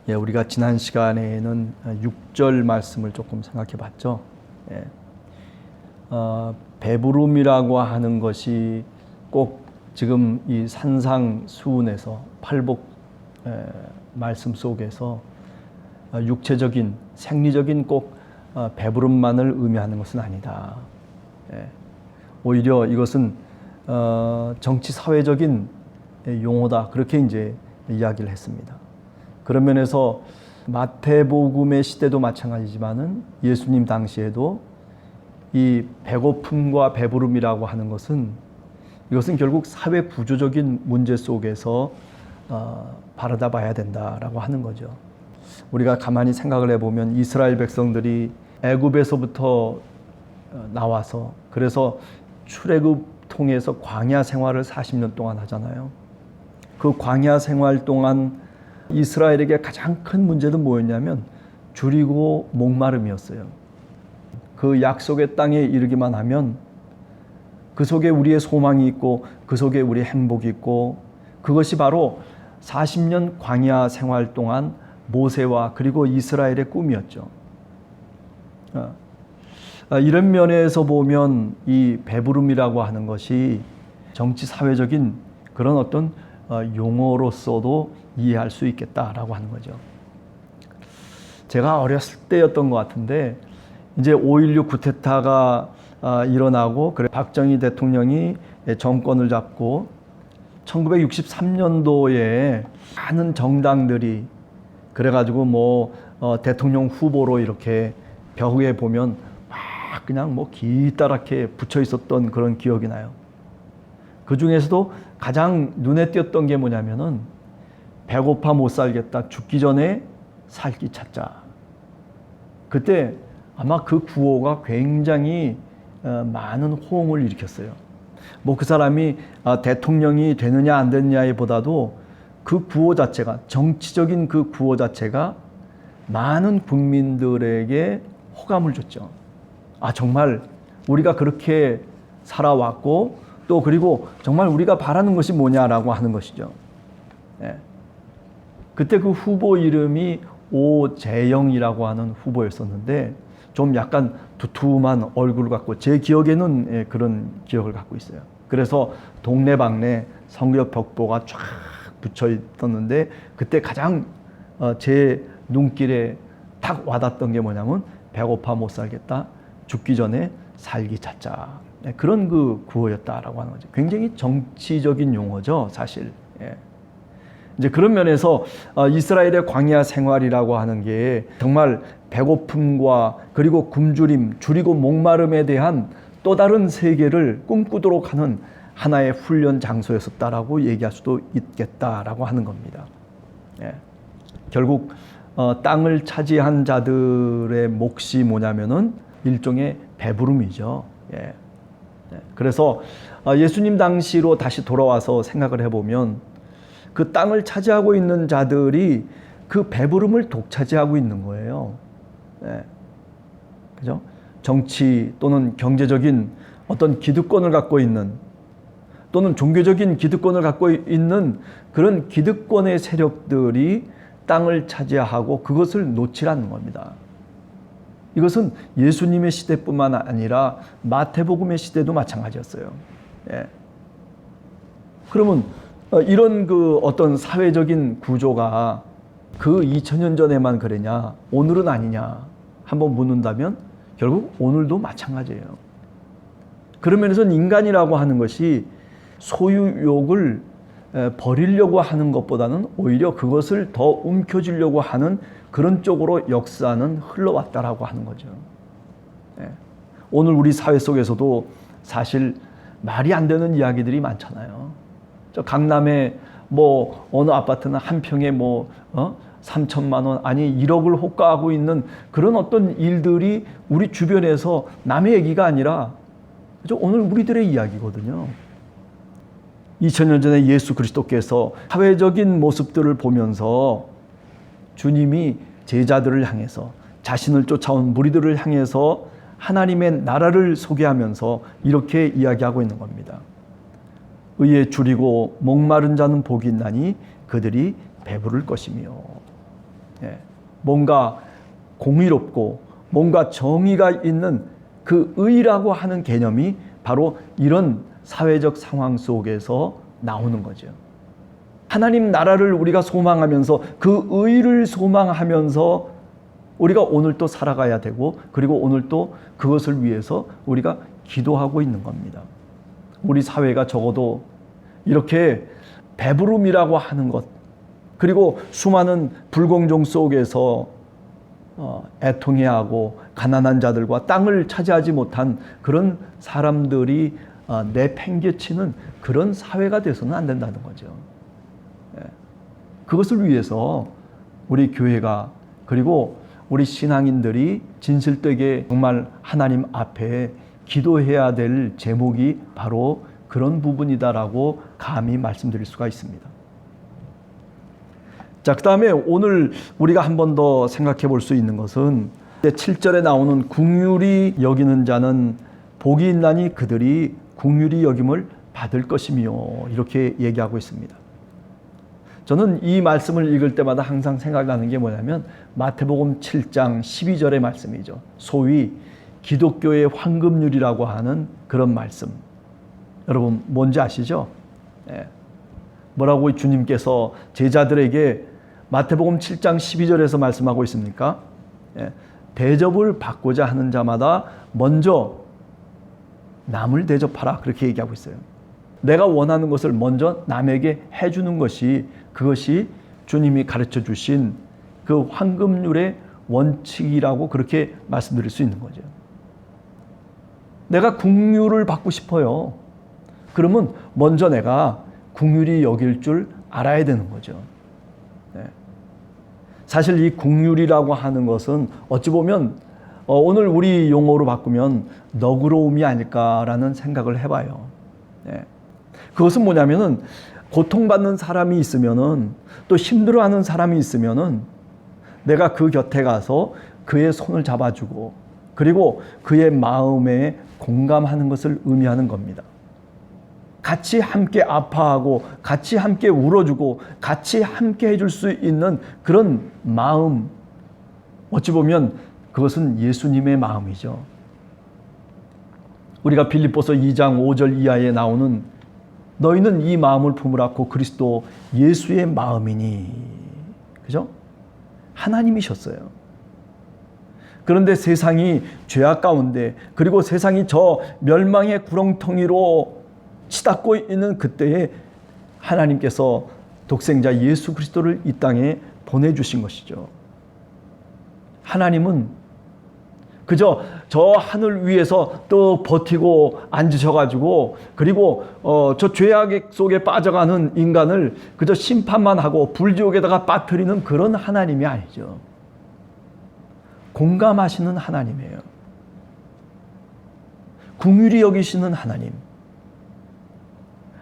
예, 우리가 지난 시간에는 6절 말씀을 조금 생각해 봤죠. 예. 배부름이라고 하는 것이 꼭 지금 이 산상수훈에서 팔복 말씀 속에서 육체적인 생리적인 꼭 배부름만을 의미하는 것은 아니다. 예. 오히려 이것은 정치 사회적인 용어다, 그렇게 이제 이야기를 했습니다. 그런 면에서 마태복음의 시대도 마찬가지지만은 예수님 당시에도 이 배고픔과 배부름이라고 하는 것은 이것은 결국 사회 구조적인 문제 속에서 바라다 봐야 된다라고 하는 거죠. 우리가 가만히 생각을 해보면 이스라엘 백성들이 애굽에서부터 나와서 그래서 출애굽 통해서 광야 생활을 40년 동안 하잖아요. 그 광야 생활 동안 이스라엘에게 가장 큰 문제는 뭐였냐면 줄이고 목마름이었어요. 그 약속의 땅에 이르기만 하면 그 속에 우리의 소망이 있고 그 속에 우리의 행복이 있고, 그것이 바로 40년 광야 생활 동안 모세와 그리고 이스라엘의 꿈이었죠. 이런 면에서 보면 이 배부름이라고 하는 것이 정치 사회적인 그런 어떤 용어로서도 이해할 수 있겠다라고 하는 거죠. 제가 어렸을 때였던 것 같은데 이제 5.16 쿠데타가 일어나고 그래 박정희 대통령이 정권을 잡고 1963년도에 많은 정당들이 그래가지고 뭐 대통령 후보로 이렇게 벽에 보면 막 그냥 뭐 기따랗게 붙여 있었던 그런 기억이 나요. 그 중에서도 가장 눈에 띄었던 게 뭐냐면은 배고파 못 살겠다, 죽기 전에 살기 찾자. 그때 아마 그 구호가 굉장히 많은 호응을 일으켰어요. 뭐 그 사람이 대통령이 되느냐 안 되느냐에 보다도 그 구호 자체가, 정치적인 그 구호 자체가 많은 국민들에게 호감을 줬죠. 정말 우리가 그렇게 살아왔고 또 그리고 정말 우리가 바라는 것이 뭐냐라고 하는 것이죠. 예. 그때 그 후보 이름이 오재영이라고 하는 후보였었는데 좀 약간 두툼한 얼굴을 갖고 제 기억에는 그런 기억을 갖고 있어요. 그래서 동네방네 선거 벽보가 쫙 붙여 있었는데 그때 가장 제 눈길에 딱 와닿았던 게 뭐냐면 배고파 못 살겠다, 죽기 전에 살기 찾자. 그런 그 구호였다라고 하는 거죠. 굉장히 정치적인 용어죠, 사실. 예. 이제 그런 면에서 이스라엘의 광야 생활이라고 하는 게 정말 배고픔과 그리고 굶주림, 줄이고 목마름에 대한 또 다른 세계를 꿈꾸도록 하는 하나의 훈련 장소였었다라고 얘기할 수도 있겠다라고 하는 겁니다. 예. 결국 땅을 차지한 자들의 몫이 뭐냐면은 일종의 배부름이죠. 예. 그래서 예수님 당시로 다시 돌아와서 생각을 해보면 그 땅을 차지하고 있는 자들이 그 배부름을 독차지하고 있는 거예요. 네. 그죠? 정치 또는 경제적인 어떤 기득권을 갖고 있는 또는 종교적인 기득권을 갖고 있는 그런 기득권의 세력들이 땅을 차지하고 그것을 놓치라는 겁니다. 이것은 예수님의 시대뿐만 아니라 마태복음의 시대도 마찬가지였어요. 예. 그러면 이런 그 어떤 사회적인 구조가 그 2000년 전에만 그랬냐, 오늘은 아니냐 한번 묻는다면 결국 오늘도 마찬가지예요. 그런 면에서는 인간이라고 하는 것이 소유욕을 버리려고 하는 것보다는 오히려 그것을 더 움켜쥐려고 하는 그런 쪽으로 역사는 흘러왔다라고 하는 거죠. 네. 오늘 우리 사회 속에서도 사실 말이 안 되는 이야기들이 많잖아요. 저 강남에 뭐 어느 아파트는 한 평에 뭐 3천만 원 아니 1억을 호가하고 있는 그런 어떤 일들이 우리 주변에서 남의 얘기가 아니라 오늘 우리들의 이야기거든요. 2000년 전에 예수 그리스도께서 사회적인 모습들을 보면서 주님이 제자들을 향해서 자신을 쫓아온 무리들을 향해서 하나님의 나라를 소개하면서 이렇게 이야기하고 있는 겁니다. 의에 줄이고 목마른 자는 복이 있나니 그들이 배부를 것이며. 예. 뭔가 공의롭고 뭔가 정의가 있는 그 의라고 하는 개념이 바로 이런 사회적 상황 속에서 나오는 거죠. 하나님 나라를 우리가 소망하면서 그 의를 소망하면서 우리가 오늘 또 살아가야 되고, 그리고 오늘 또 그것을 위해서 우리가 기도하고 있는 겁니다. 우리 사회가 적어도 이렇게 배부름이라고 하는 것, 그리고 수많은 불공정 속에서 애통해하고 가난한 자들과 땅을 차지하지 못한 그런 사람들이 내팽개치는 그런 사회가 돼서는 안 된다는 거죠. 그것을 위해서 우리 교회가, 그리고 우리 신앙인들이 진실되게 정말 하나님 앞에 기도해야 될 제목이 바로 그런 부분이다라고 감히 말씀드릴 수가 있습니다. 자, 그 다음에 오늘 우리가 한 번 더 생각해 볼 수 있는 것은 7절에 나오는 긍휼히 여기는 자는 복이 있나니 그들이 긍휼히 여김을 받을 것이며, 이렇게 얘기하고 있습니다. 저는 이 말씀을 읽을 때마다 항상 생각나는 게 뭐냐면 마태복음 7장 12절의 말씀이죠. 소위 기독교의 황금률이라고 하는 그런 말씀. 여러분 뭔지 아시죠? 뭐라고 주님께서 제자들에게 마태복음 7장 12절에서 말씀하고 있습니까? 대접을 받고자 하는 자마다 먼저 남을 대접하라, 그렇게 얘기하고 있어요. 내가 원하는 것을 먼저 남에게 해주는 것이, 그것이 주님이 가르쳐 주신 그 황금률의 원칙이라고 그렇게 말씀드릴 수 있는 거죠. 내가 긍휼을 받고 싶어요. 그러면 먼저 내가 긍휼히 여길 줄 알아야 되는 거죠. 사실 이 긍휼이라고 하는 것은 어찌 보면 오늘 우리 용어로 바꾸면 너그러움이 아닐까라는 생각을 해봐요. 그것은 뭐냐면은 고통받는 사람이 있으면은, 또 힘들어하는 사람이 있으면은 내가 그 곁에 가서 그의 손을 잡아주고, 그리고 그의 마음에 공감하는 것을 의미하는 겁니다. 같이 함께 아파하고 같이 함께 울어주고 같이 함께 해줄 수 있는 그런 마음, 어찌 보면 그것은 예수님의 마음이죠. 우리가 빌립보서 2장 5절 이하에 나오는 너희는 이 마음을 품으라고 그리스도 예수의 마음이니, 그죠? 하나님이셨어요. 그런데 세상이 죄악 가운데, 그리고 세상이 저 멸망의 구렁텅이로 치닫고 있는 그때에 하나님께서 독생자 예수 그리스도를 이 땅에 보내주신 것이죠. 하나님은 그저 저 하늘 위에서 또 버티고 앉으셔가지고, 그리고 저 죄악 속에 빠져가는 인간을 그저 심판만 하고 불지옥에다가 빠뜨리는 그런 하나님이 아니죠. 공감하시는 하나님이에요. 긍휼히 여기시는 하나님.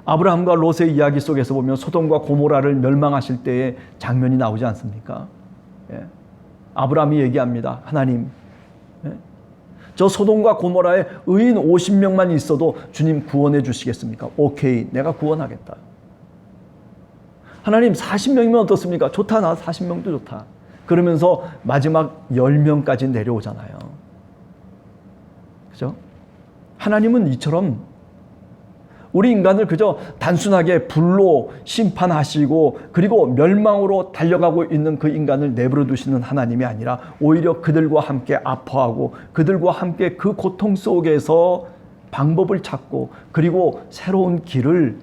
아브라함과 롯의 이야기 속에서 보면 소돔과 고모라를 멸망하실 때의 장면이 나오지 않습니까? 아브라함이 얘기합니다. 하나님, 저 소돔과 고모라에 의인 50명만 있어도 주님 구원해 주시겠습니까? 오케이, 내가 구원하겠다. 하나님 40명이면 어떻습니까? 좋다, 나 40명도 좋다. 그러면서 마지막 10명까지 내려오잖아요. 그죠? 하나님은 이처럼 우리 인간을 그저 단순하게 불로 심판하시고 그리고 멸망으로 달려가고 있는 그 인간을 내버려 두시는 하나님이 아니라 오히려 그들과 함께 아파하고 그들과 함께 그 고통 속에서 방법을 찾고 그리고 새로운 길을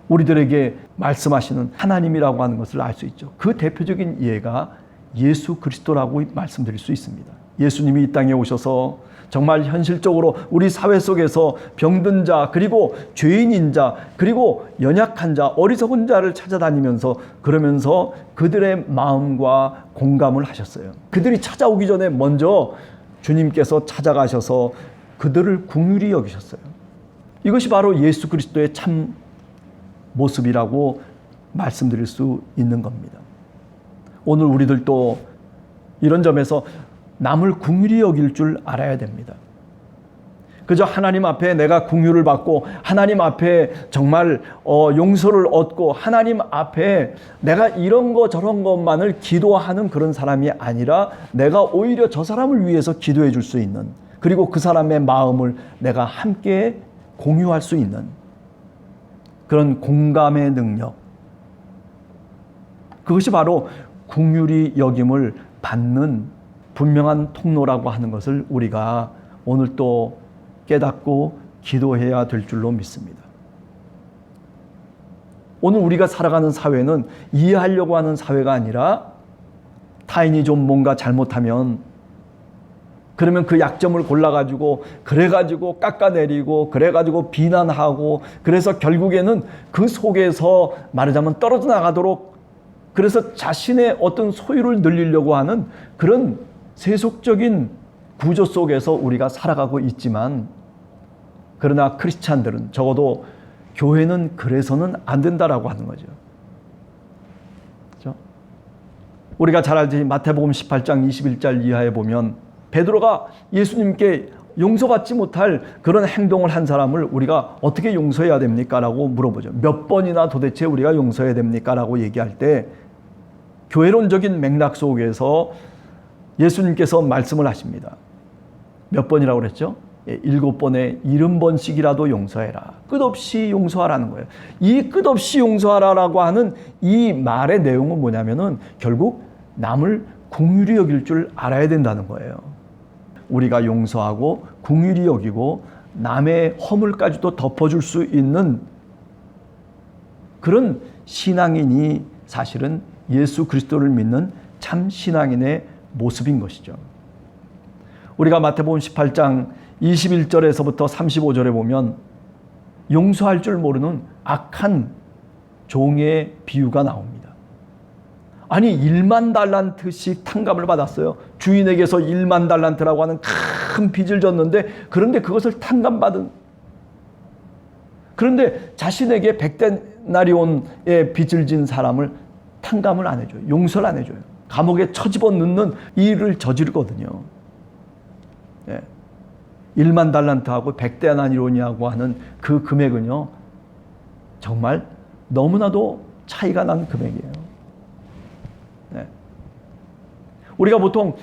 우리들에게 말씀하시는 하나님이라고 하는 것을 알 수 있죠. 그 대표적인 예가 예수 그리스도라고 말씀드릴 수 있습니다. 예수님이 이 땅에 오셔서 정말 현실적으로 우리 사회 속에서 병든 자, 그리고 죄인인 자, 그리고 연약한 자, 어리석은 자를 찾아다니면서 그러면서 그들의 마음과 공감을 하셨어요. 그들이 찾아오기 전에 먼저 주님께서 찾아가셔서 그들을 긍휼히 여기셨어요. 이것이 바로 예수 그리스도의 참 모습이라고 말씀드릴 수 있는 겁니다. 오늘 우리들도 이런 점에서 남을 긍휼히 여길 줄 알아야 됩니다. 그저 하나님 앞에 내가 긍휼을 받고 하나님 앞에 정말 용서를 얻고 하나님 앞에 내가 이런 거 저런 것만을 기도하는 그런 사람이 아니라 내가 오히려 저 사람을 위해서 기도해 줄 수 있는, 그리고 그 사람의 마음을 내가 함께 공유할 수 있는 그런 공감의 능력, 그것이 바로 긍휼히 여김을 받는 분명한 통로라고 하는 것을 우리가 오늘 또 깨닫고 기도해야 될 줄로 믿습니다. 오늘 우리가 살아가는 사회는 이해하려고 하는 사회가 아니라 타인이 좀 뭔가 잘못하면 그러면 그 약점을 골라가지고 그래가지고 깎아내리고 그래가지고 비난하고, 그래서 결국에는 그 속에서 말하자면 떨어져 나가도록, 그래서 자신의 어떤 소유를 늘리려고 하는 그런 세속적인 구조 속에서 우리가 살아가고 있지만, 그러나 크리스찬들은, 적어도 교회는 그래서는 안 된다라고 하는 거죠. 그렇죠? 우리가 잘 알지, 마태복음 18장 21절 이하에 보면 베드로가 예수님께 용서받지 못할 그런 행동을 한 사람을 우리가 어떻게 용서해야 됩니까? 라고 물어보죠. 몇 번이나 도대체 우리가 용서해야 됩니까? 라고 얘기할 때 교회론적인 맥락 속에서 예수님께서 말씀을 하십니다. 몇 번이라고 그랬죠? 7번에 70번씩이라도 용서해라. 끝없이 용서하라는 거예요. 이 끝없이 용서하라라고 하는 이 말의 내용은 뭐냐면은 결국 남을 긍휼히 여길 줄 알아야 된다는 거예요. 우리가 용서하고 긍휼히 여기고 남의 허물까지도 덮어줄 수 있는 그런 신앙인이 사실은 예수 그리스도를 믿는 참 신앙인의 모습인 것이죠. 우리가 마태복음 18장 21절에서부터 35절에 보면 용서할 줄 모르는 악한 종의 비유가 나옵니다. 아니 1만 달란트씩 탕감을 받았어요. 주인에게서 1만 달란트라고 하는 큰 빚을 졌는데, 그런데 그것을 탕감받은, 그런데 자신에게 100데나리온의 빚을 진 사람을 탕감을 안 해줘요. 용서를 안 해줘요. 감옥에 처집어 넣는 일을 저지르거든요. 예. 1만 달란트하고 100데나리온이라고 하는 그 금액은요, 정말 너무나도 차이가 난 금액이에요. 네. 우리가 보통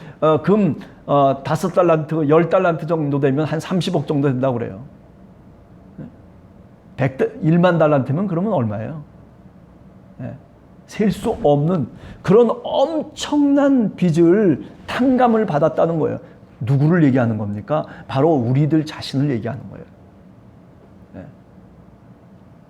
금 5달란트, 10달란트 정도 되면 한 30억 정도 된다고 그래요. 1만 달란트면 그러면 얼마예요? 네. 셀 수 없는 그런 엄청난 빚을 탕감을 받았다는 거예요. 누구를 얘기하는 겁니까? 바로 우리들 자신을 얘기하는 거예요. 네.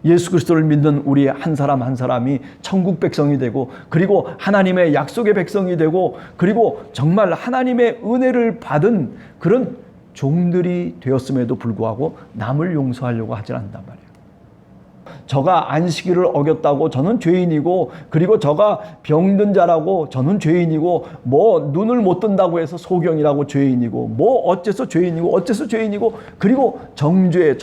예수 그리스도를 믿는 우리 한 사람 한 사람이 천국 백성이 되고, 그리고 하나님의 약속의 백성이 되고, 그리고 정말 하나님의 은혜를 받은 그런 종들이 되었음에도 불구하고 남을 용서하려고 하지 않는단 말이에요. 저가 안식일을 어겼다고 저는 죄인이고, 그리고 저가 병든 자라고 저는 죄인이고, 뭐 눈을 못 뜬다고 해서 소경이라고 죄인이고, 뭐 어째서 죄인이고 어째서 죄인이고, 그리고 정죄,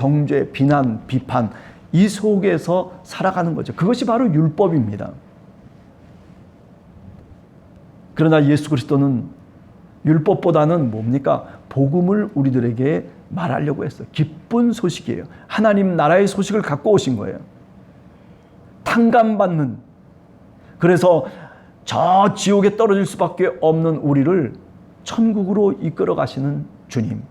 비난, 비판, 이 속에서 살아가는 거죠. 그것이 바로 율법입니다. 그러나 예수 그리스도는 율법보다는 뭡니까? 복음을 우리들에게 말하려고 했어요. 기쁜 소식이에요. 하나님 나라의 소식을 갖고 오신 거예요. 탕감받는, 그래서 저 지옥에 떨어질 수밖에 없는 우리를 천국으로 이끌어 가시는 주님,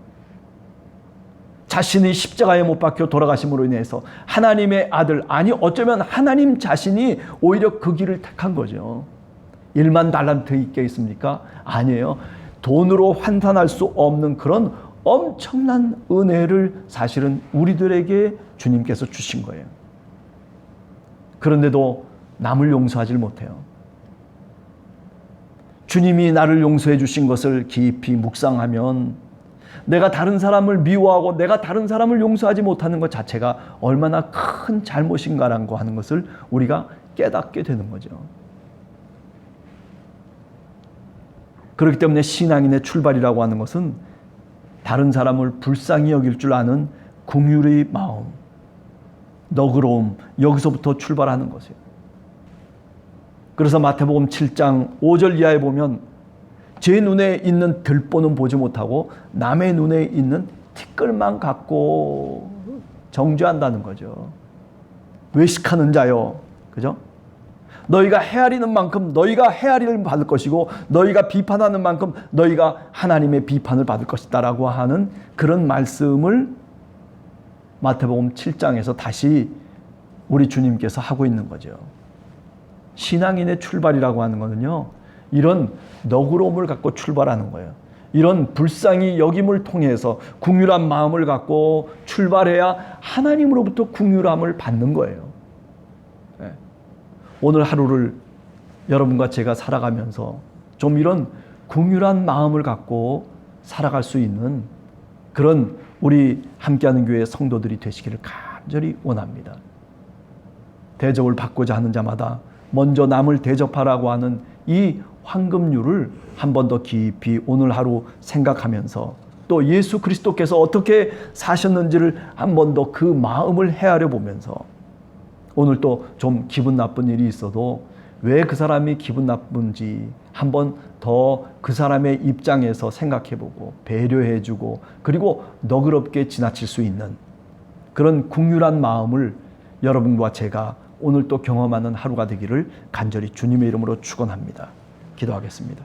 자신이 십자가에 못 박혀 돌아가심으로 인해서 하나님의 아들, 아니 어쩌면 하나님 자신이 오히려 그 길을 택한 거죠. 1만 달란트 있겠습니까? 아니에요. 돈으로 환산할 수 없는 그런 엄청난 은혜를 사실은 우리들에게 주님께서 주신 거예요. 그런데도 남을 용서하지 못해요. 주님이 나를 용서해 주신 것을 깊이 묵상하면 내가 다른 사람을 미워하고 내가 다른 사람을 용서하지 못하는 것 자체가 얼마나 큰 잘못인가라고 하는 것을 우리가 깨닫게 되는 거죠. 그렇기 때문에 신앙인의 출발이라고 하는 것은 다른 사람을 불쌍히 여길 줄 아는 긍휼의 마음, 너그러움, 여기서부터 출발하는 것이에요. 그래서 마태복음 7장 5절 이하에 보면 제 눈에 있는 들보는 보지 못하고 남의 눈에 있는 티끌만 갖고 정죄한다는 거죠. 외식하는 자요. 그죠? 너희가 헤아리는 만큼 너희가 헤아리를 받을 것이고 너희가 비판하는 만큼 너희가 하나님의 비판을 받을 것이다라고 하는 그런 말씀을 마태복음 7장에서 다시 우리 주님께서 하고 있는 거죠. 신앙인의 출발이라고 하는 것은요, 이런 너그러움을 갖고 출발하는 거예요. 이런 불쌍히 여김을 통해서 긍휼한 마음을 갖고 출발해야 하나님으로부터 긍휼함을 받는 거예요. 네. 오늘 하루를 여러분과 제가 살아가면서 좀 이런 긍휼한 마음을 갖고 살아갈 수 있는 그런 우리 함께하는 교회 성도들이 되시기를 간절히 원합니다. 대접을 받고자 하는 자마다 먼저 남을 대접하라고 하는 이 황금률을 한 번 더 깊이 오늘 하루 생각하면서 또 예수 그리스도께서 어떻게 사셨는지를 한 번 더 그 마음을 헤아려 보면서 오늘 또 좀 기분 나쁜 일이 있어도 왜 그 사람이 기분 나쁜지 한 번 더 그 사람의 입장에서 생각해 보고 배려해 주고 그리고 너그럽게 지나칠 수 있는 그런 긍휼한 마음을 여러분과 제가 오늘 또 경험하는 하루가 되기를 간절히 주님의 이름으로 축원합니다. 기도하겠습니다.